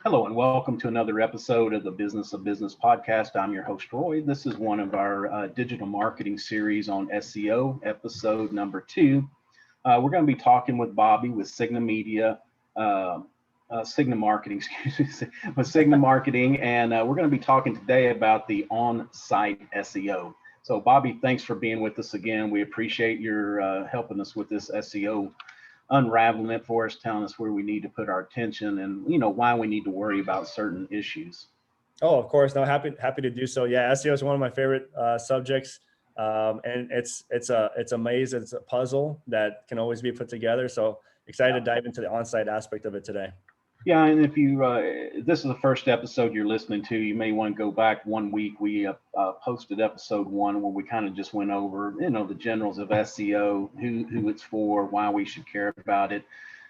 Hello and welcome to another episode of the Business of Business podcast. I'm your host, Roy. This is one of our digital marketing series on SEO, episode number 2. We're going to be talking with Bobby with Signa Media, Signa Marketing, excuse me, with Signa Marketing, and we're going to be talking today about the on-site SEO. So, Bobby, thanks for being with us again. We appreciate your helping us with this SEO, unraveling it for us, telling us where we need to put our attention and why we need to worry about certain issues. Oh, of course. No, happy to do so. Yeah, SEO is one of my favorite subjects, and it's a maze. It's a puzzle that can always be put together. So excited to dive into the on-site aspect of it today. Yeah, and if you this is the first episode you're listening to, you may want to go back 1 week. We posted episode 1 where we kind of just went over the generals of SEO, who it's for, why we should care about it,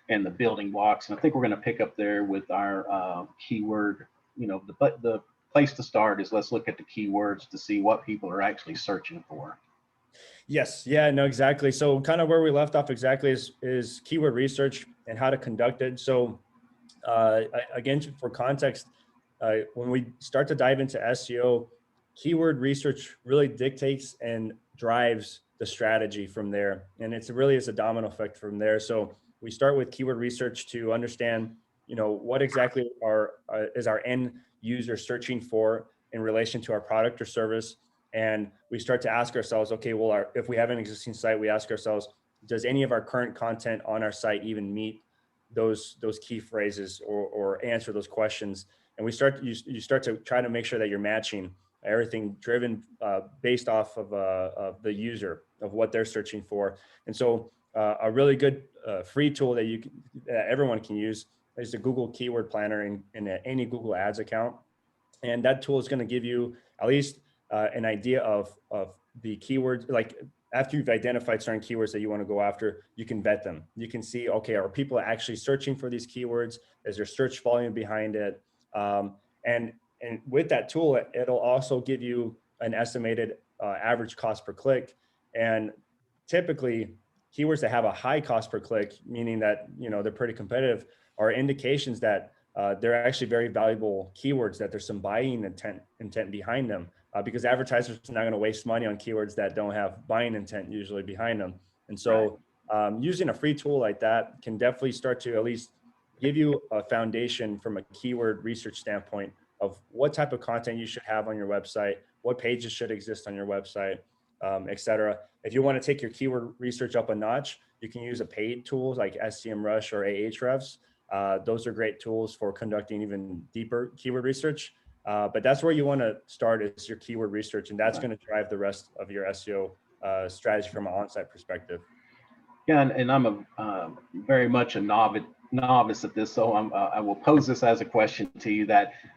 and the building blocks. And I think we're going to pick up there with our keyword. The place to start is let's look at the keywords to see what people are actually searching for. Yes. Yeah, no, exactly. So kind of where we left off exactly is keyword research and how to conduct it. So again, for context, when we start to dive into SEO, keyword research really dictates and drives the strategy from there. And it's really is a domino effect from there. So we start with keyword research to understand, what exactly is our end user searching for in relation to our product or service. And we start to ask ourselves, okay, well, if we have an existing site, we ask ourselves, does any of our current content on our site even meet those key phrases or answer those questions? And you start to try to make sure that you're matching everything driven based off of the user, of what they're searching for. And so a really good free tool that everyone can use is the Google Keyword Planner in any Google Ads account. And that tool is going to give you at least an idea of the keywords. Like after you've identified certain keywords that you want to go after, you can vet them. You can see, okay, are people actually searching for these keywords? Is there search volume behind it? And with that tool, it'll also give you an estimated average cost per click. And typically, keywords that have a high cost per click, meaning that they're pretty competitive, are indications that they're actually very valuable keywords, that there's some buying intent behind them, because advertisers are not going to waste money on keywords that don't have buying intent usually behind them. And so using a free tool like that can definitely start to at least give you a foundation from a keyword research standpoint of what type of content you should have on your website, what pages should exist on your website, et cetera. If you want to take your keyword research up a notch, you can use a paid tools like SEMrush or Ahrefs. Those are great tools for conducting even deeper keyword research. But that's where you want to start, is your keyword research, and that's going to drive the rest of your SEO strategy from an on-site perspective. Yeah, and I'm very much a novice at this, so I will pose this as a question to you.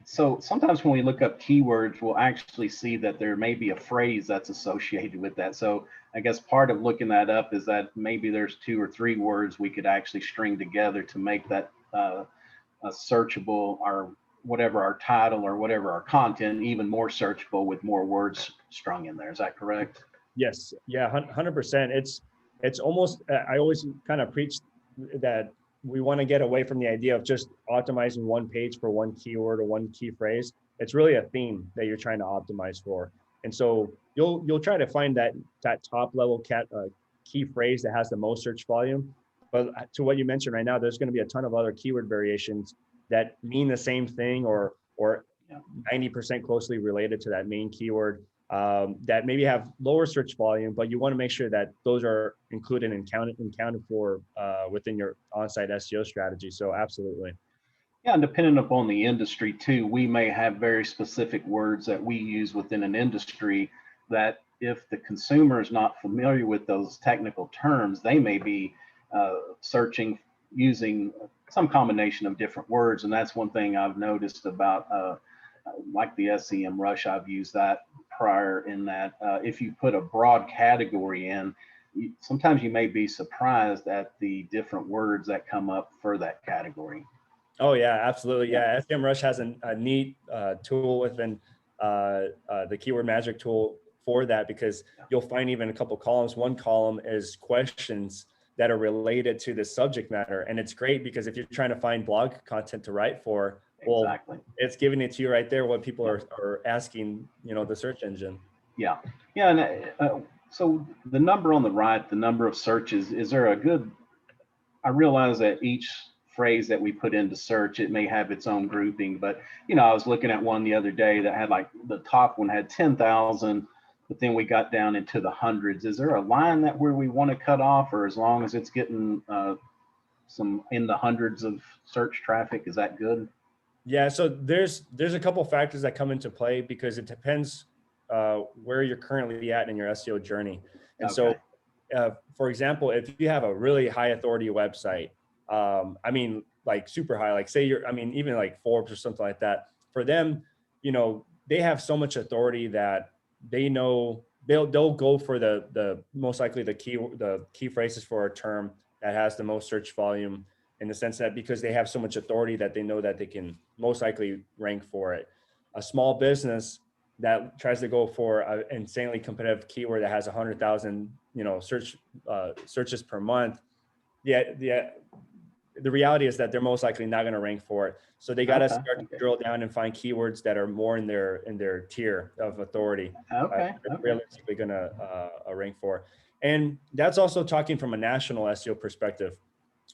So sometimes when we look up keywords, we'll actually see that there may be a phrase that's associated with that. So I guess part of looking that up is that maybe there's 2 or 3 words we could actually string together to make that a searchable, or whatever our title or whatever our content, even more searchable with more words strung in there. Is that correct? Yes. Yeah. 100%. It's almost, I always kind of preach that we want to get away from the idea of just optimizing one page for one keyword or one key phrase. It's really a theme that you're trying to optimize for. And so you'll try to find that top level key phrase that has the most search volume. But to what you mentioned right now, there's going to be a ton of other keyword variations that mean the same thing or 90% closely related to that main keyword, that maybe have lower search volume, but you want to make sure that those are included and counted for within your on-site SEO strategy. So absolutely. Yeah, and depending upon the industry too, we may have very specific words that we use within an industry that if the consumer is not familiar with those technical terms, they may be searching using some combination of different words. And that's one thing I've noticed about like the SEMrush. I've used that prior, in that if you put a broad category in, sometimes you may be surprised at the different words that come up for that category. Oh yeah, absolutely. Yeah, SEMrush has a neat tool within the keyword magic tool for that, because you'll find even a couple columns. One column is questions that are related to the subject matter. And it's great because if you're trying to find blog content to write for, Well, exactly. it's giving it to you right there, what people are asking, the search engine. Yeah. Yeah. And so the number on the right, the number of searches, is there a good, I realize that each phrase that we put into search, it may have its own grouping, but I was looking at one the other day that had like the top one had 10,000, but then we got down into the hundreds. Is there a line that where we want to cut off, or as long as it's getting some in the hundreds of search traffic, is that good? Yeah, so there's a couple factors that come into play because it depends where you're currently at in your SEO journey. And so, Okay. for example, if you have a really high authority website, I mean, like super high, like say you're, I mean, even like Forbes or something like that, for them, they have so much authority that they know they'll go for the most likely the key phrases for a term that has the most search volume, in the sense that because they have so much authority that they know that they can most likely rank for it. A small business that tries to go for an insanely competitive keyword that has 100,000, searches per month, the reality is that they're most likely not going to rank for it. So they got to start to drill down and find keywords that are more in their tier of authority. Okay. They're realistically going to rank for. And that's also talking from a national SEO perspective.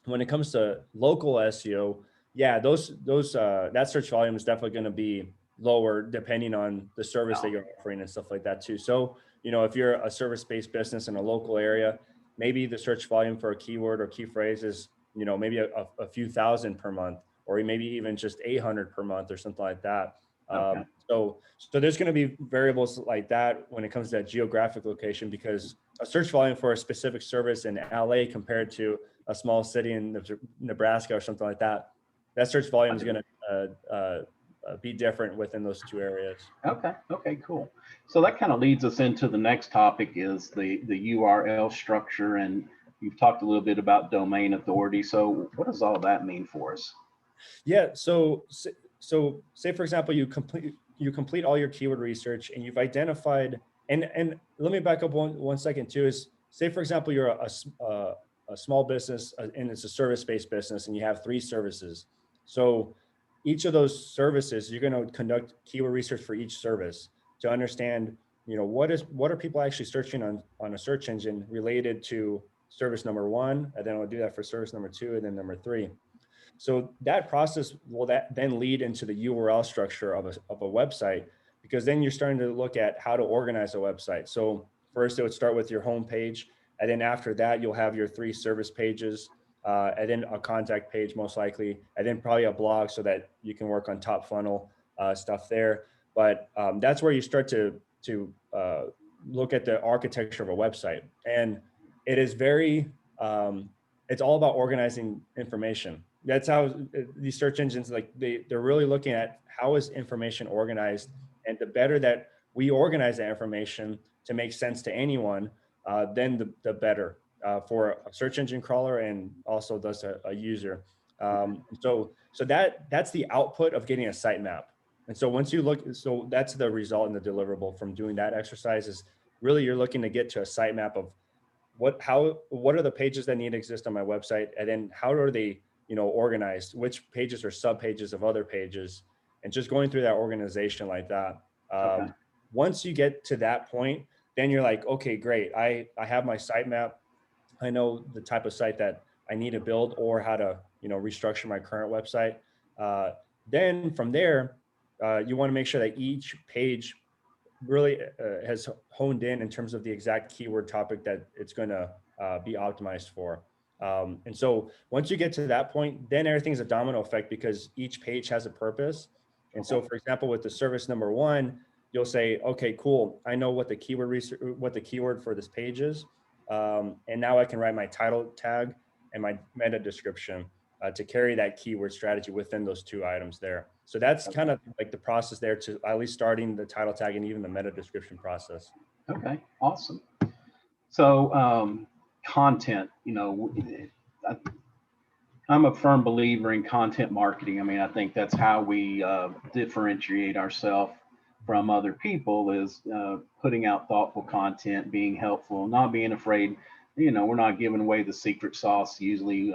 When it comes to local SEO, yeah, that search volume is definitely going to be lower depending on the service that you're offering and stuff like that too. So, if you're a service-based business in a local area, maybe the search volume for a keyword or key phrase is, maybe a few thousand per month, or maybe even just 800 per month or something like that. Okay. So there's going to be variables like that when it comes to that geographic location, because a search volume for a specific service in LA compared to a small city in Nebraska or something like that, that search volume is going to be different within those two areas. Okay. Okay, cool. So that kind of leads us into the next topic, is the URL structure. And you've talked a little bit about domain authority. So what does all that mean for us? Yeah. So say, for example, you complete all your keyword research and you've identified, and let me back up one second too, is say, for example, you're a small business and it's a service-based business and you have 3 services. So each of those services, you're going to conduct keyword research for each service to understand, what are people actually searching on a search engine related to service number 1, and then I'll do that for service number 2 and then number 3. So that process will then lead into the URL structure of a website, because then you're starting to look at how to organize a website. So first it would start with your home page, and then after that you'll have your 3 service pages, and then a contact page most likely, and then probably a blog so that you can work on top funnel stuff there. But that's where you start to look at the architecture of a website, and it is very it's all about organizing information. That's how these search engines, like they're really looking at how is information organized, and the better that we organize that information to make sense to anyone, then the better for a search engine crawler and also thus a user. So that's the output of getting a sitemap. And so once you look, so that's the result and the deliverable from doing that exercise, is really you're looking to get to a sitemap of what are the pages that need to exist on my website, and then how are they organized, which pages are sub pages of other pages, and just going through that organization like that. Okay. Once you get to that point, then you're like, okay, great, I have my sitemap. I know the type of site that I need to build, or how to restructure my current website. Then from there, you want to make sure that each page really has honed in terms of the exact keyword topic that it's going to be optimized for. And so once you get to that point, then everything's a domino effect, because each page has a purpose. And so, for example, with the service number 1, you'll say, okay, cool, I know what the keyword for this page is. And now I can write my title tag and my meta description to carry that keyword strategy within those 2 items there. So that's kind of like the process there, to at least starting the title tag and even the meta description process. Okay, awesome. So content, I'm a firm believer in content marketing. I mean, I think that's how we differentiate ourselves from other people, is putting out thoughtful content, being helpful, not being afraid. We're not giving away the secret sauce usually.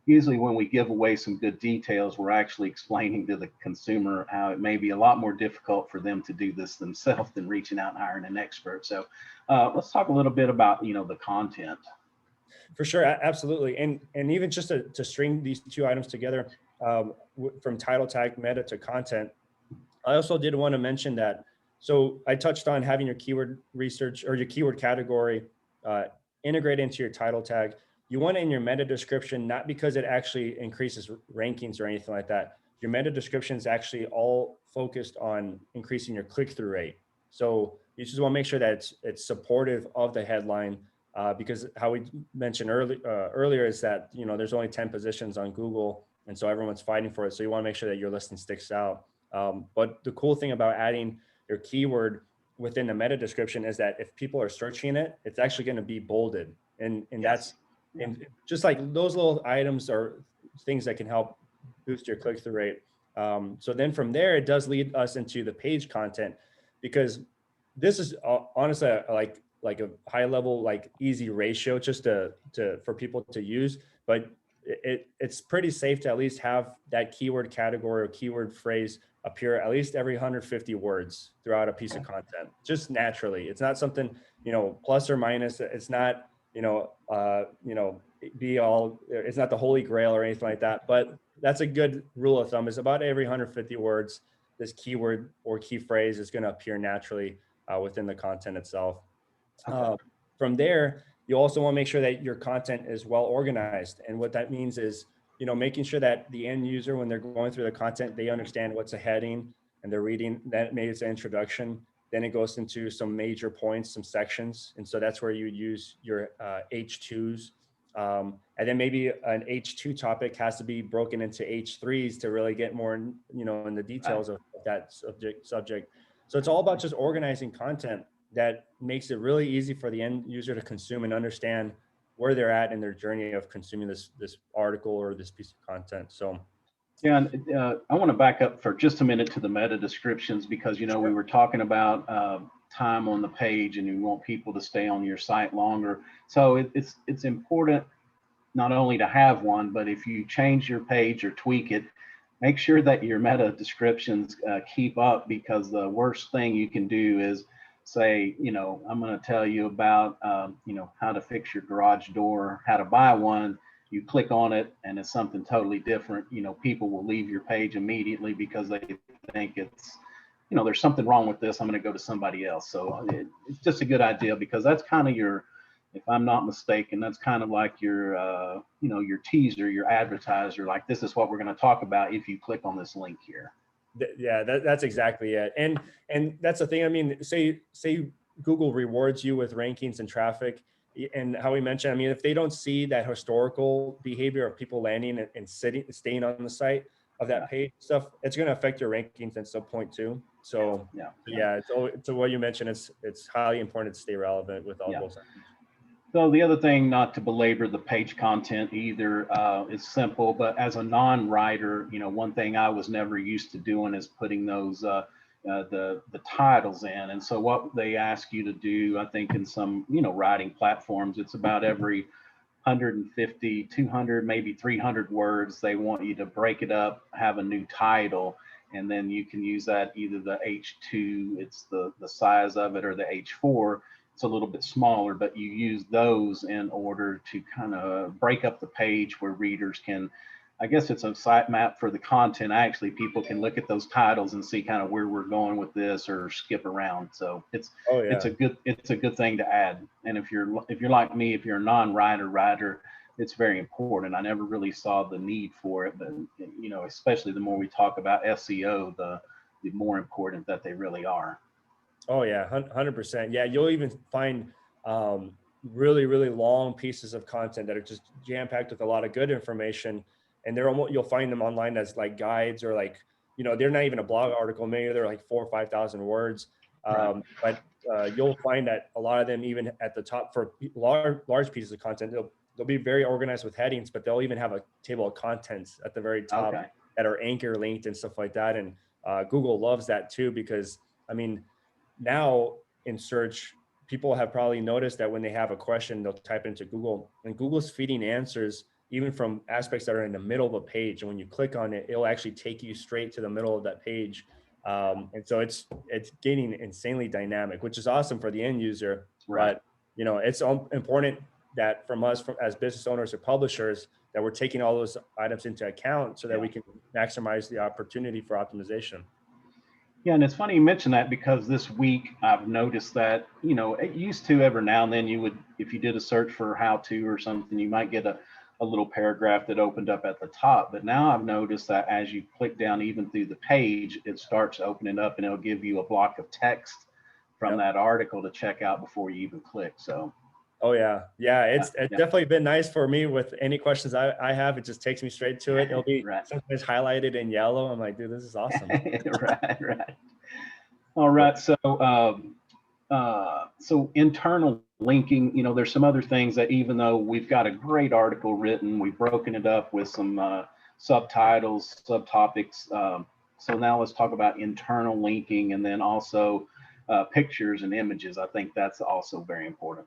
usually when we give away some good details, we're actually explaining to the consumer how it may be a lot more difficult for them to do this themselves than reaching out and hiring an expert. So let's talk a little bit about, the content. For sure, absolutely. And even just to string these two items together, from title tag, meta to content, I also did want to mention that. So I touched on having your keyword research or your keyword category integrate into your title tag. You want it in your meta description, not because it actually increases rankings or anything like that. Your meta description is actually all focused on increasing your click-through rate. So you just want to make sure that it's supportive of the headline, because how we mentioned earlier is that, there's only 10 positions on Google, and so everyone's fighting for it. So you want to make sure that your listing sticks out. But the cool thing about adding your keyword within the meta description is that if people are searching it, it's actually going to be bolded. And Yes. and just like those little items are things that can help boost your click-through rate. So then from there, it does lead us into the page content, because this is honestly like a high level, like easy ratio just for people to use. But it's pretty safe to at least have that keyword category or keyword phrase appear at least every 150 words throughout a piece of content, just naturally. It's not something, plus or minus. It's not, be all, it's not the holy grail or anything like that. But that's a good rule of thumb, is about every 150 words, this keyword or key phrase is going to appear naturally within the content itself. Okay. From there, you also want to make sure that your content is well organized. And what that means is, making sure that the end user, when they're going through the content, they understand what's a heading and they're reading that. Maybe it's an introduction. Then it goes into some major points, some sections. And so that's where you use your H2s. And then maybe an H2 topic has to be broken into H3s to really get more, in the details of that subject. So it's all about just organizing content that makes it really easy for the end user to consume and understand where they're at in their journey of consuming this article or this piece of content. So yeah, and I want to back up for just a minute to the meta descriptions, because Sure. we were talking about time on the page, and you want people to stay on your site longer. So it's important not only to have one, but if you change your page or tweak it, make sure that your meta descriptions keep up, because the worst thing you can do is say, I'm going to tell you about, how to fix your garage door, how to buy one. You click on it and it's something totally different. People will leave your page immediately because they think it's, there's something wrong with this. I'm going to go to somebody else. So it's just a good idea, because that's kind of your, if I'm not mistaken, that's kind of like your, your teaser, your advertiser, like, this is what we're going to talk about if you click on this link here. Yeah, that's exactly it. And that's the thing. I mean, say Google rewards you with rankings and traffic, and how we mentioned, I mean, if they don't see that historical behavior of people landing and staying on the site of that page stuff, it's going to affect your rankings at some point too. So yeah, to what you mentioned, it's highly important to stay relevant with all those items. So the other thing, not to belabor the page content either, is simple, but as a non-writer, one thing I was never used to doing is putting those the titles in. And so what they ask you to do, I think in some writing platforms, it's about every 150, 200, maybe 300 words, they want you to break it up, have a new title, and then you can use that, either the H2, it's the size of it, or the H4. It's a little bit smaller, but you use those in order to kind of break up the page where readers can, I guess it's a sitemap for the content. Actually, people can look at those titles and see kind of where we're going with this, or skip around. So it's a good thing to add. And if you're like me, if you're a non-writer, it's very important. I never really saw the need for it, but especially the more we talk about SEO, the more important that they really are. Oh yeah, 100%. Yeah, you'll even find really, really long pieces of content that are just jam-packed with a lot of good information, and you'll find them online as like guides, or like, they're not even a blog article. Maybe they're like 4,000 or 5,000 words. But you'll find that a lot of them, even at the top for large pieces of content, they'll be very organized with headings, but they'll even have a table of contents at the very top that are anchor linked and stuff like that. And Google loves that too, because I mean, now in search, people have probably noticed that when they have a question, they'll type into Google, and Google's feeding answers even from aspects that are in the middle of a page. And when you click on it, it'll actually take you straight to the middle of that page. And so it's getting insanely dynamic, which is awesome for the end user. Right. But, you know, it's important that from us, as business owners or publishers, that we're taking all those items into account so that we can maximize the opportunity for optimization. Yeah, and it's funny you mention that, because this week I've noticed that, you know, it used to every now and then you would, if you did a search for how to or something, you might get a little paragraph that opened up at the top. But now I've noticed that as you click down even through the page, it starts opening up and it'll give you a block of text from that article to check out before you even click. So oh yeah, it's definitely been nice for me with any questions I have. It just takes me straight to it. It'll be sometimes highlighted in yellow. I'm like, dude, this is awesome. Right. All right. So internal linking, you know, there's some other things that, even though we've got a great article written, we've broken it up with some subtitles, subtopics. So now let's talk about internal linking, and then also pictures and images. I think that's also very important.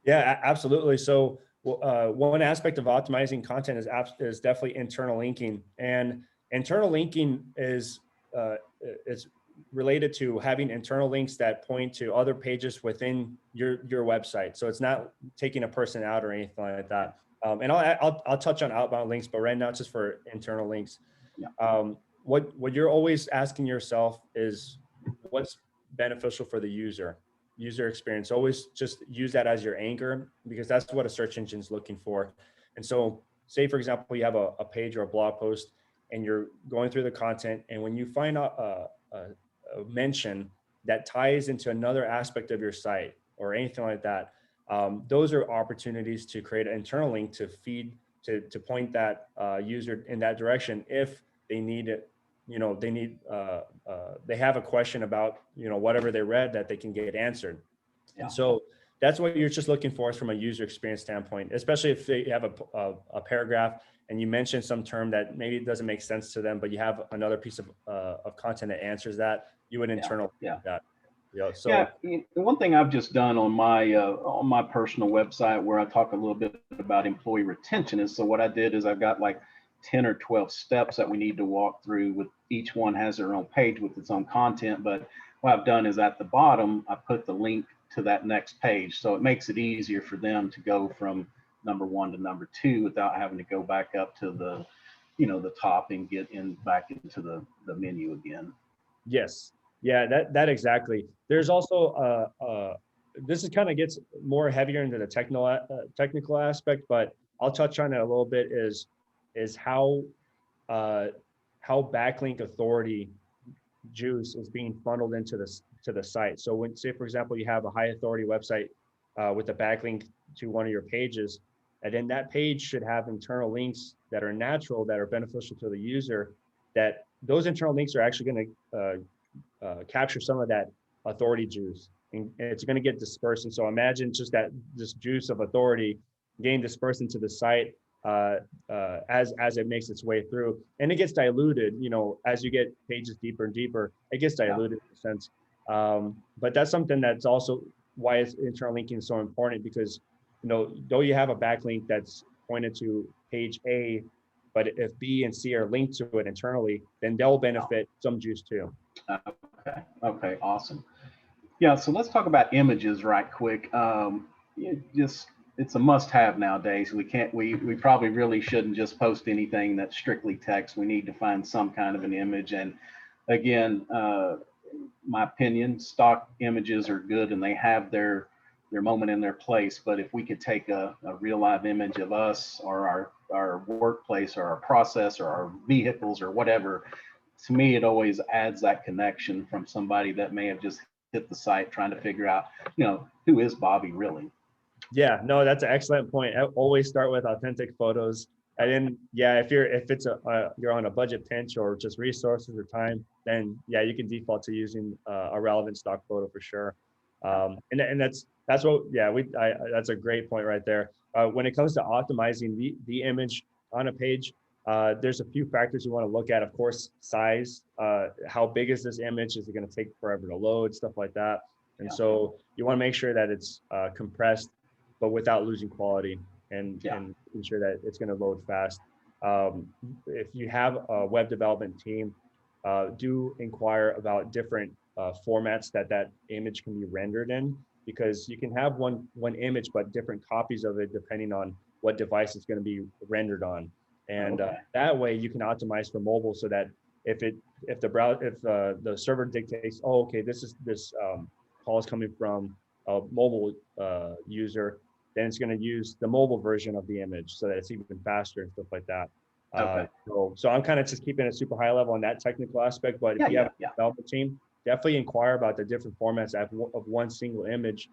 Yeah, absolutely. So one aspect of optimizing content is definitely internal linking, and internal linking is related to having internal links that point to other pages within your website. So it's not taking a person out or anything like that. And I'll touch on outbound links, but right now it's just for internal links. Yeah. What you're always asking yourself is, what's beneficial for the user experience. Always just use that as your anchor, because that's what a search engine is looking for. And so say, for example, you have a page or a blog post and you're going through the content, and when you find a mention that ties into another aspect of your site or anything like that, those are opportunities to create an internal link to feed, to point that user in that direction if they need it. You know, they have a question about, you know, whatever they read that they can get answered. And so that's what you're just looking for from a user experience standpoint, especially if they have a paragraph and you mention some term that maybe it doesn't make sense to them, but you have another piece of content that answers that, you would internal that. So one thing I've just done on my personal website, where I talk a little bit about employee retention, is, so what I did is I've got like 10 or 12 steps that we need to walk through. With each one has their own page with its own content, but what I've done is at the bottom I put the link to that next page, so it makes it easier for them to go from number 1 to number 2 without having to go back up to the, you know, the top and get back into the menu again. Yes. Yeah, that exactly. There's also this is kind of gets more heavier into the technical aspect, but I'll touch on it a little bit, is how backlink authority juice is being funneled into the site. So when, say, for example, you have a high authority website with a backlink to one of your pages, and then that page should have internal links that are natural, that are beneficial to the user, that those internal links are actually going to capture some of that authority juice, and it's going to get dispersed. And so imagine just this juice of authority getting dispersed into the site as it makes its way through, and it gets diluted, you know, as you get pages deeper and deeper, it gets diluted in a sense. But that's something that's also why internal linking is so important, because, you know, though you have a backlink that's pointed to page A, but if B and C are linked to it internally, then they'll benefit some juice too. Okay, awesome. Yeah, so let's talk about images right quick. It's a must-have nowadays. We probably really shouldn't just post anything that's strictly text. We need to find some kind of an image. And again, my opinion, stock images are good and they have their moment in their place. But if we could take a real live image of us or our workplace or our process or our vehicles or whatever, to me, it always adds that connection from somebody that may have just hit the site trying to figure out, you know, who is Bobby really? Yeah, no, that's an excellent point. I always start with authentic photos. And then, yeah, if you're on a budget pinch or just resources or time, then yeah, you can default to using a relevant stock photo for sure. And that's what, yeah, that's a great point right there. When it comes to optimizing the image on a page, there's a few factors you want to look at. Of course, size, how big is this image? Is it going to take forever to load? Stuff like that. And so you want to make sure that it's compressed, but without losing quality. and ensure that it's going to load fast. If you have a web development team, do inquire about different formats that image can be rendered in, because you can have one image but different copies of it depending on what device it's going to be rendered on, and that way you can optimize for mobile, so that if the server dictates, oh, okay, this call is coming from a mobile user, then it's going to use the mobile version of the image so that it's even faster and stuff like that. So I'm kind of just keeping it super high level on that technical aspect. But if you have a development team, definitely inquire about the different formats of one single image,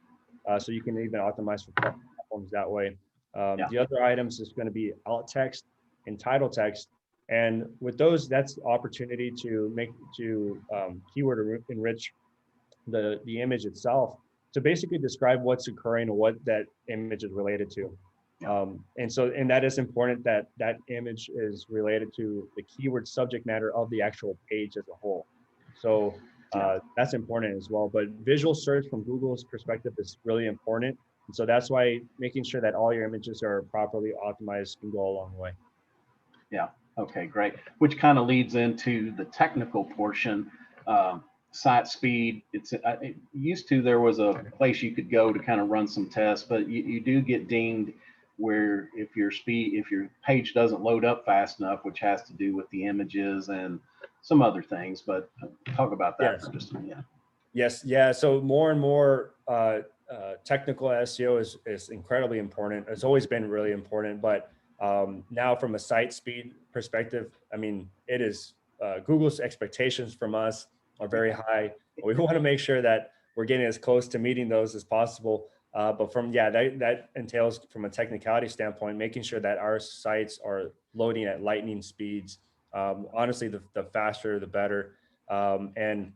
so you can even optimize for platforms that way. The other items is going to be alt text and title text. And with those, that's opportunity to keyword enrich the image itself to basically describe what's occurring and what that image is related to. And that is important, that image is related to the keyword subject matter of the actual page as a whole. So that's important as well. But visual search from Google's perspective is really important. And so that's why making sure that all your images are properly optimized can go a long way. Yeah. Okay, great. Which kind of leads into the technical portion. Site speed. It used to, there was a place you could go to kind of run some tests, but you do get dinged where if your page doesn't load up fast enough, which has to do with the images and some other things. But talk about that for just a minute. Yes. Yeah. So more and more technical SEO is incredibly important. It's always been really important, but now from a site speed perspective, I mean, it is Google's expectations from us are very high. We want to make sure that we're getting as close to meeting those as possible. But that entails, from a technicality standpoint, making sure that our sites are loading at lightning speeds. Honestly, the faster, the better. And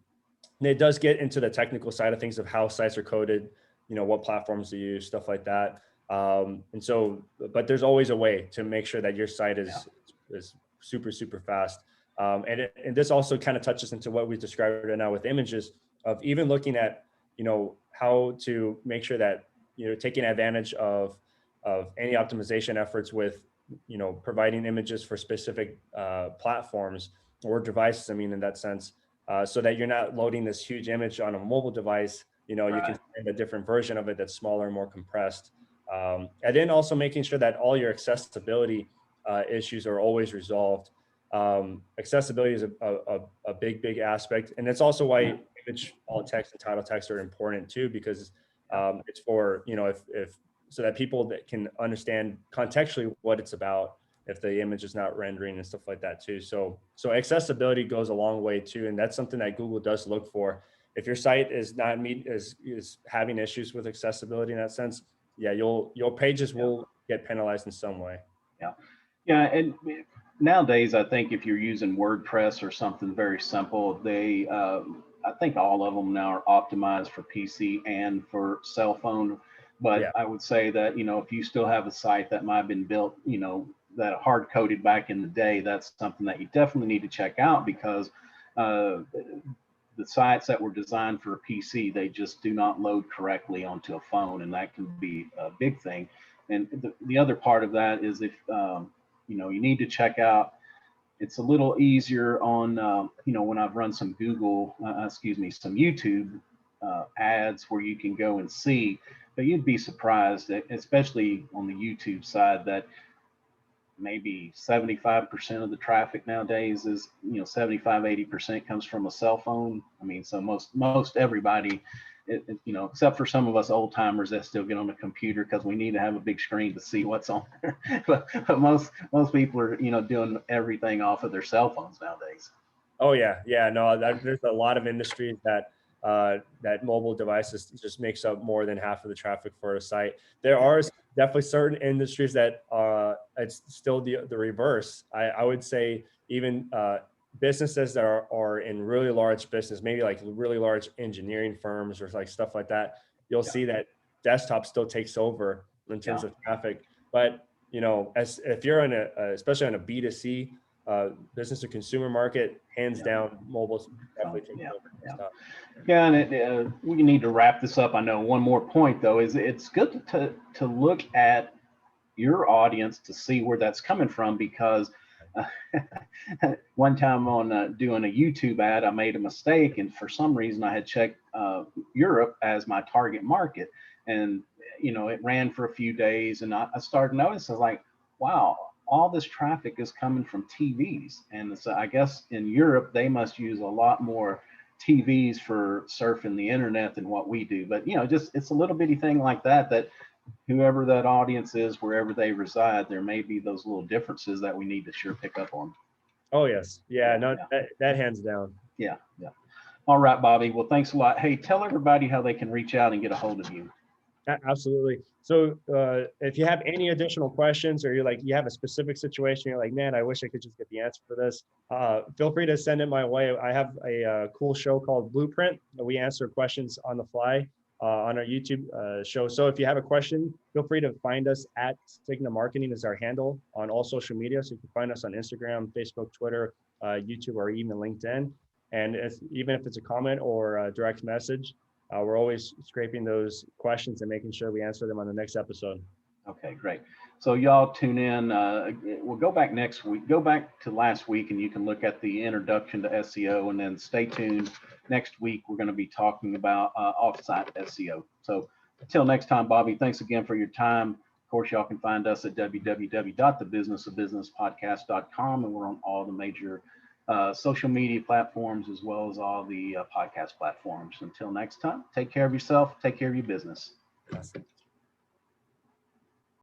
it does get into the technical side of things of how sites are coded, what platforms to use, stuff like that. But there's always a way to make sure that your site is super, super fast. And this also kind of touches into what we described right now with images, of even looking at, how to make sure that, taking advantage of any optimization efforts with, providing images for specific platforms or devices, I mean, in that sense, so that you're not loading this huge image on a mobile device. You can find a different version of it that's smaller, more compressed. And then also making sure that all your accessibility issues are always resolved. Accessibility is a big aspect. And it's also why image, alt text, and title text are important too, because it's for, if so that people that can understand contextually what it's about, if the image is not rendering and stuff like that too. So accessibility goes a long way too. And that's something that Google does look for. If your site is not is having issues with accessibility in that sense, your pages will get penalized in some way. Yeah. And nowadays, I think if you're using WordPress or something very simple, I think all of them now are optimized for PC and for cell phone. But I would say that, if you still have a site that might have been built, that hard coded back in the day, that's something that you definitely need to check out, because the sites that were designed for a PC, they just do not load correctly onto a phone, and that can be a big thing. And the other part of that is, if you need to check out, it's a little easier on when I've run some some YouTube ads where you can go and see, but you'd be surprised that, especially on the YouTube side, that maybe 75% of the traffic nowadays is, 75-80% comes from a cell phone. I mean, so most everybody, except for some of us old timers that still get on the computer because we need to have a big screen to see what's on there. but most people are, doing everything off of their cell phones nowadays. Oh yeah. No, there's a lot of industries that mobile devices just makes up more than half of the traffic for a site. There are definitely certain industries that it's still the reverse. I would say even businesses that are in really large business, maybe like really large engineering firms or like stuff like that, you'll see that desktop still takes over in terms of traffic. But if you're in especially on a B2C business to consumer market, hands down, mobile definitely takes over desktop. Yeah, and we need to wrap this up. I know one more point though is it's good to look at your audience to see where that's coming from, because one time on doing a YouTube ad, I made a mistake, and for some reason I had checked Europe as my target market, and it ran for a few days, and I started noticing, like, wow, all this traffic is coming from TVs, and so I guess in Europe they must use a lot more TVs for surfing the internet than what we do. But just it's a little bitty thing like that, that whoever that audience is, wherever they reside, there may be those little differences that we need to sure pick up on. Oh, yes. Yeah, no, that hands down. Yeah. All right, Bobby. Well, thanks a lot. Hey, tell everybody how they can reach out and get a hold of you. Absolutely. So if you have any additional questions, or you have a specific situation, you're like, man, I wish I could just get the answer for this, feel free to send it my way. I have a cool show called Blueprint. We answer questions on the fly on our YouTube show. So if you have a question, feel free to find us at Signa Marketing is our handle on all social media. So you can find us on Instagram, Facebook, Twitter, YouTube, or even LinkedIn. And even if it's a comment or a direct message, we're always scraping those questions and making sure we answer them on the next episode. Okay, great. So y'all tune in. We'll go back next week. Go back to last week, and you can look at the introduction to SEO, and then stay tuned. Next week, we're going to be talking about offsite SEO. So until next time, Bobby, thanks again for your time. Of course, y'all can find us at www.thebusinessofbusinesspodcast.com, and we're on all the major social media platforms, as well as all the podcast platforms. Until next time, take care of yourself, take care of your business. Awesome.